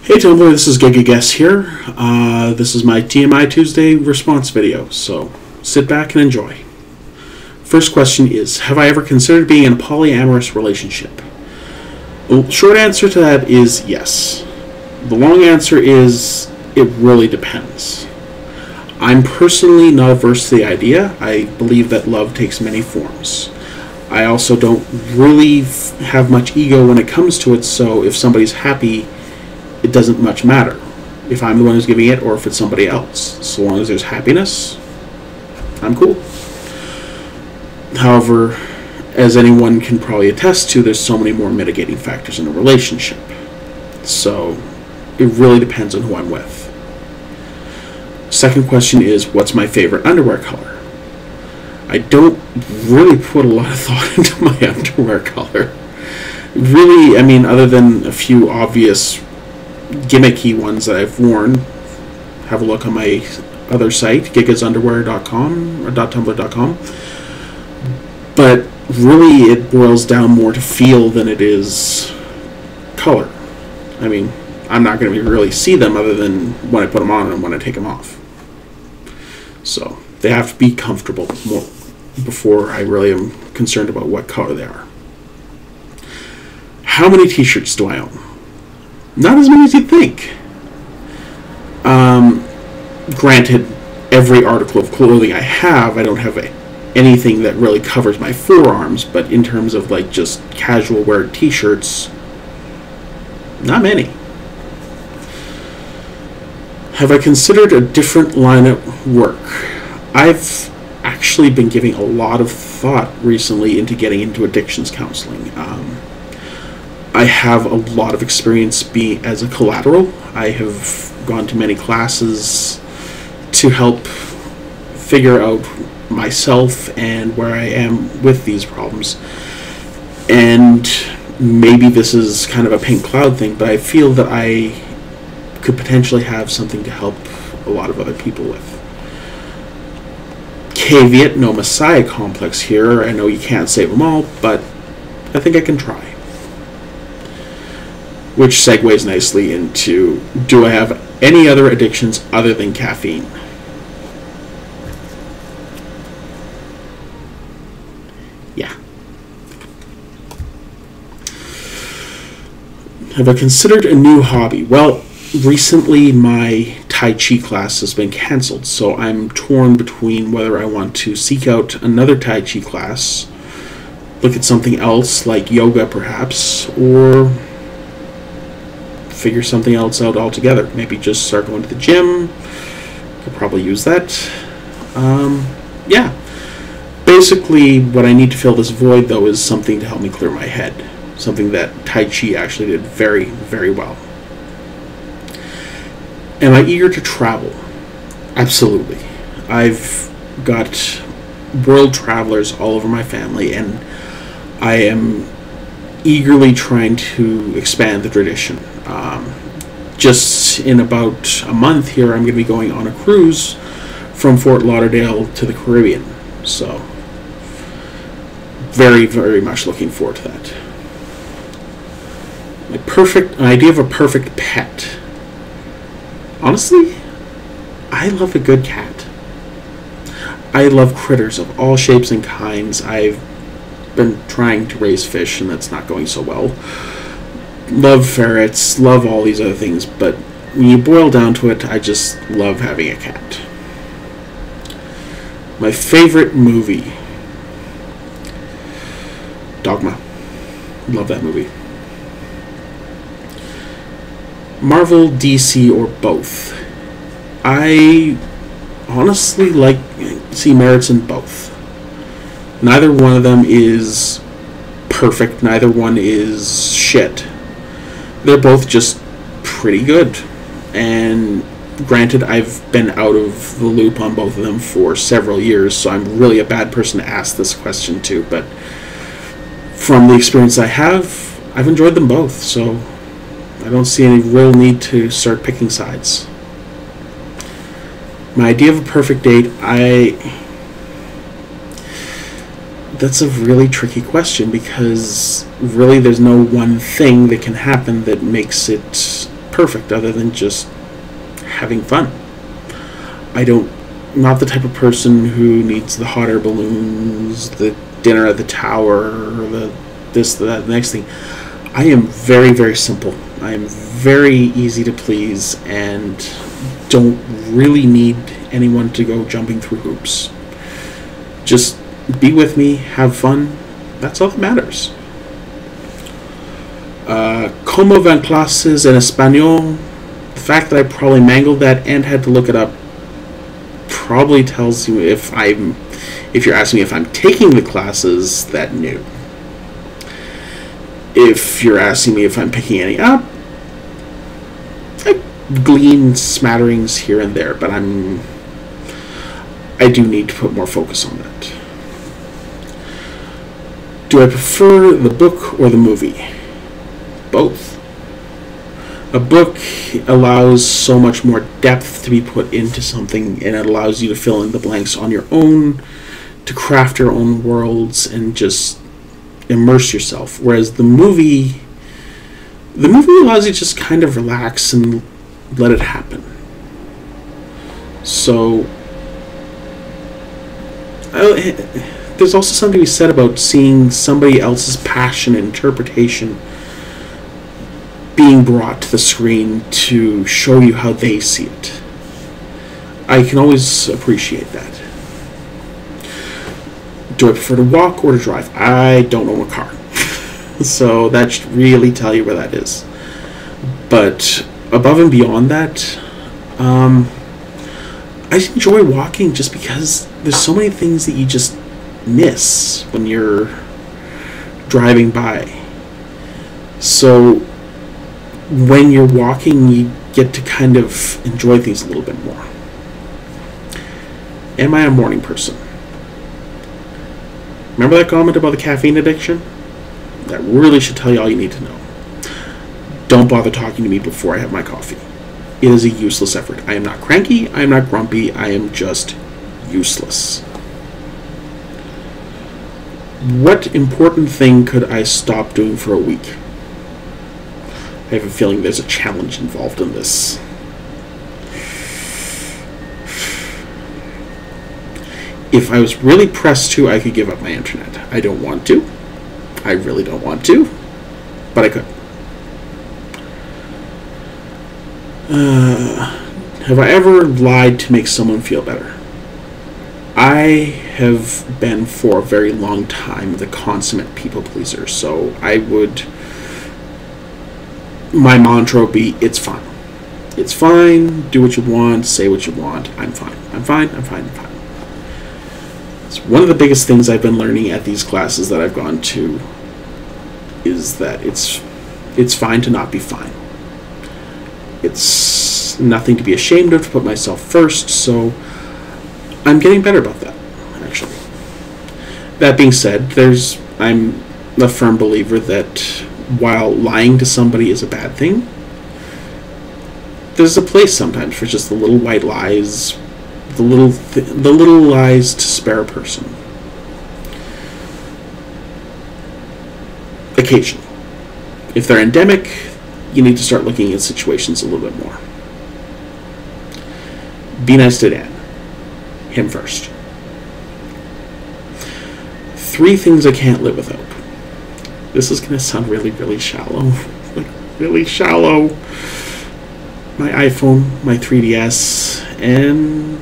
Hey Tumblr, this is GigaGuess here. This is my TMI Tuesday response video, so sit back and enjoy. First question is, have I ever considered being in a polyamorous relationship? The short answer to that is yes. The long answer is, it really depends. I'm personally not averse to the idea. I believe that love takes many forms. I also don't really have much ego when it comes to it, so if somebody's happy, it doesn't much matter if I'm the one who's giving it or if it's somebody else. So long as there's happiness, I'm cool. However, as anyone can probably attest to, there's so many more mitigating factors in a relationship. So it really depends on who I'm with. Second question is, what's my favorite underwear color? I don't really put a lot of thought into my underwear color. Really, I mean, other than a few obvious gimmicky ones that I've worn. Have a look on my other site, gigasunderwear.com or .tumblr.com. But really, it boils down more to feel than it is color. I mean, I'm not going to really see them other than when I put them on and when I take them off. So they have to be comfortable more before I really am concerned about what color they are. How many t-shirts do I own? Not as many as you'd think. Granted, every article of clothing I don't have anything that really covers my forearms, but in terms of like just casual wear t-shirts, not many. Have I considered a different line of work? I've actually been giving a lot of thought recently into getting into addictions counseling. I have a lot of experience being as a collateral. I have gone to many classes to help figure out myself and where I am with these problems. And maybe this is kind of a pink cloud thing, but I feel that I could potentially have something to help a lot of other people with. Caveat, no messiah complex here. I know you can't save them all, but I think I can try. Which segues nicely into, do I have any other addictions other than caffeine? Yeah. Have I considered a new hobby? Well, recently my Tai Chi class has been cancelled, so I'm torn between whether I want to seek out another Tai Chi class, look at something else like yoga perhaps, or figure something else out altogether. Maybe just start going to the gym. Could probably use that. Yeah. Basically, what I need to fill this void, though, is something to help me clear my head. Something that Tai Chi actually did very, very well. Am I eager to travel? Absolutely. I've got world travelers all over my family, and I am eagerly trying to expand the tradition. Just in about a month here, I'm going to be going on a cruise from Fort Lauderdale to the Caribbean. So, very, very much looking forward to that. An idea of a perfect pet. Honestly, I love a good cat. I love critters of all shapes and kinds. I've been trying to raise fish, and that's not going so well. Love ferrets, love all these other things, but when you boil down to it, I just love having a cat. My favorite movie, Dogma. Love that movie. Marvel, DC, or both? I honestly see merits in both. Neither one of them is perfect. Neither one is shit. They're both just pretty good. And granted, I've been out of the loop on both of them for several years, so I'm really a bad person to ask this question to. But from the experience I have, I've enjoyed them both, so I don't see any real need to start picking sides. My idea of a perfect date, that's a really tricky question, because really there's no one thing that can happen that makes it perfect other than just having fun. Not the type of person who needs the hot air balloons, the dinner at the tower, the this, that, the next thing. I am very, very simple. I am very easy to please and don't really need anyone to go jumping through hoops. Just be with me, have fun. That's all that matters. Como van clases en español? The fact that I probably mangled that and had to look it up probably tells you if you're asking me if I'm taking the classes, that no. If you're asking me if I'm picking any up, I glean smatterings here and there, but I do need to put more focus on that. Do I prefer the book or the movie? Both. A book allows so much more depth to be put into something, and it allows you to fill in the blanks on your own, to craft your own worlds, and just immerse yourself. Whereas the movie allows you to just kind of relax and let it happen. So there's also something to be said about seeing somebody else's passion and interpretation being brought to the screen to show you how they see it. I can always appreciate that. Do I prefer to walk or to drive? I don't own a car. So that should really tell you where that is. But above and beyond that, I enjoy walking just because there's so many things that you just miss when you're driving by. So when you're walking, you get to kind of enjoy things a little bit more. Am I a morning person? Remember that comment about the caffeine addiction? That really should tell you all you need to know. Don't bother talking to me before I have my coffee. It is a useless effort. I am not cranky, I am not grumpy, I am just useless. What important thing could I stop doing for a week? I have a feeling there's a challenge involved in this. If I was really pressed to, I could give up my internet. I don't want to. I really don't want to, but I could. Have I ever lied to make someone feel better? I have been for a very long time the consummate people pleaser, so my mantra would be, it's fine. It's fine, do what you want, say what you want, I'm fine. I'm fine, I'm fine, I'm fine. It's one of the biggest things I've been learning at these classes that I've gone to is that it's fine to not be fine. It's nothing to be ashamed of, to put myself first, so I'm getting better about that, actually. That being said, I'm a firm believer that while lying to somebody is a bad thing, there's a place sometimes for just the little white lies, the little lies to spare a person. Occasionally. If they're endemic, you need to start looking at situations a little bit more. Be nice to Dan. Him first. 3 things I can't live without. This is going to sound really, really shallow. Like, really shallow. My iPhone, my 3DS, and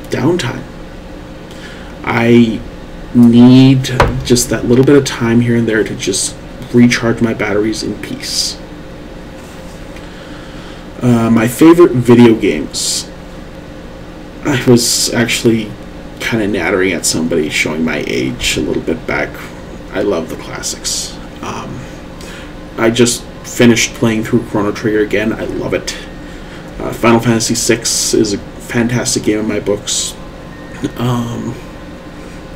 downtime. I need just that little bit of time here and there to just recharge my batteries in peace. My favorite video games. I was actually kind of nattering at somebody, showing my age a little bit back. I love the classics. I just finished playing through Chrono Trigger again. I love it. Final Fantasy VI is a fantastic game in my books. I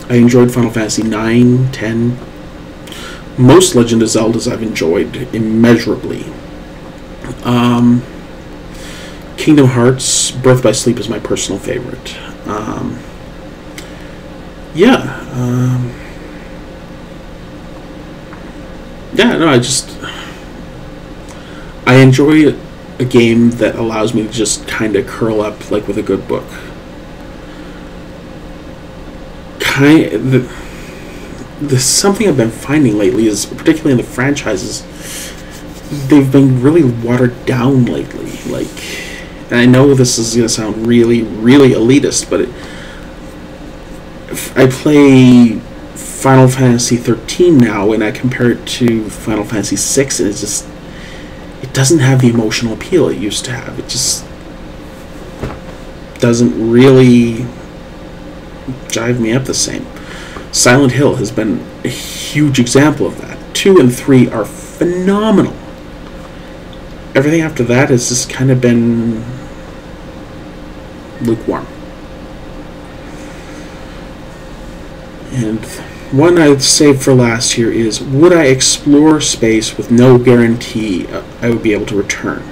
enjoyed Final Fantasy 9, 10. Most Legend of Zeldas I've enjoyed immeasurably. Kingdom Hearts, Birth by Sleep is my personal favorite. I enjoy a game that allows me to just kind of curl up like with a good book. The something I've been finding lately is, particularly in the franchises, they've been really watered down lately. Like, and I know this is going to sound really, really elitist, but if I play Final Fantasy 13 now and I compare it to Final Fantasy 6, and it doesn't have the emotional appeal it used to have. It just doesn't really jive me up the same. Silent Hill has been a huge example of that. 2 and 3 are phenomenal. Everything after that has just kind of been lukewarm. And one I'd save for last here is, would I explore space with no guarantee I would be able to return?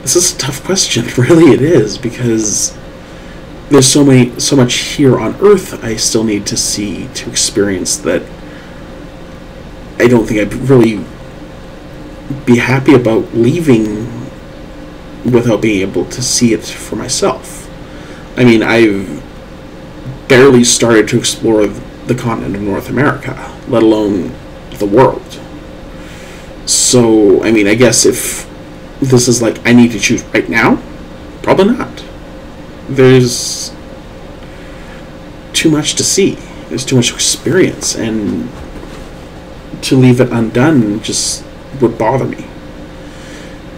This is a tough question, really it is, because there's so much here on Earth I still need to see, to experience, that I don't think I'd really be happy about leaving without being able to see it for myself. I mean, I've barely started to explore the continent of North America, let alone the world. So, I mean, I guess if this is like, I need to choose right now, probably not. There's too much to see. There's too much experience, and to leave it undone just would bother me.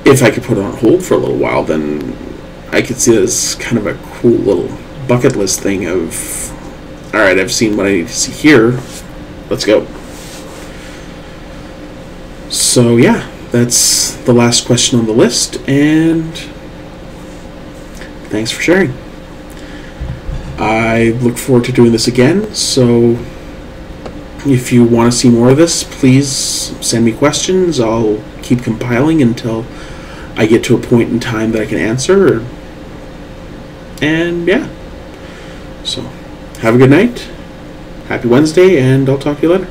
If I could put it on hold for a little while, then I could see it as kind of a cool little bucket list thing of, alright, I've seen what I need to see here, let's go. So yeah, that's the last question on the list, and thanks for sharing. I look forward to doing this again, so if you want to see more of this, please send me questions. I'll keep compiling until I get to a point in time that I can answer. And yeah. So, have a good night. Happy Wednesday, and I'll talk to you later.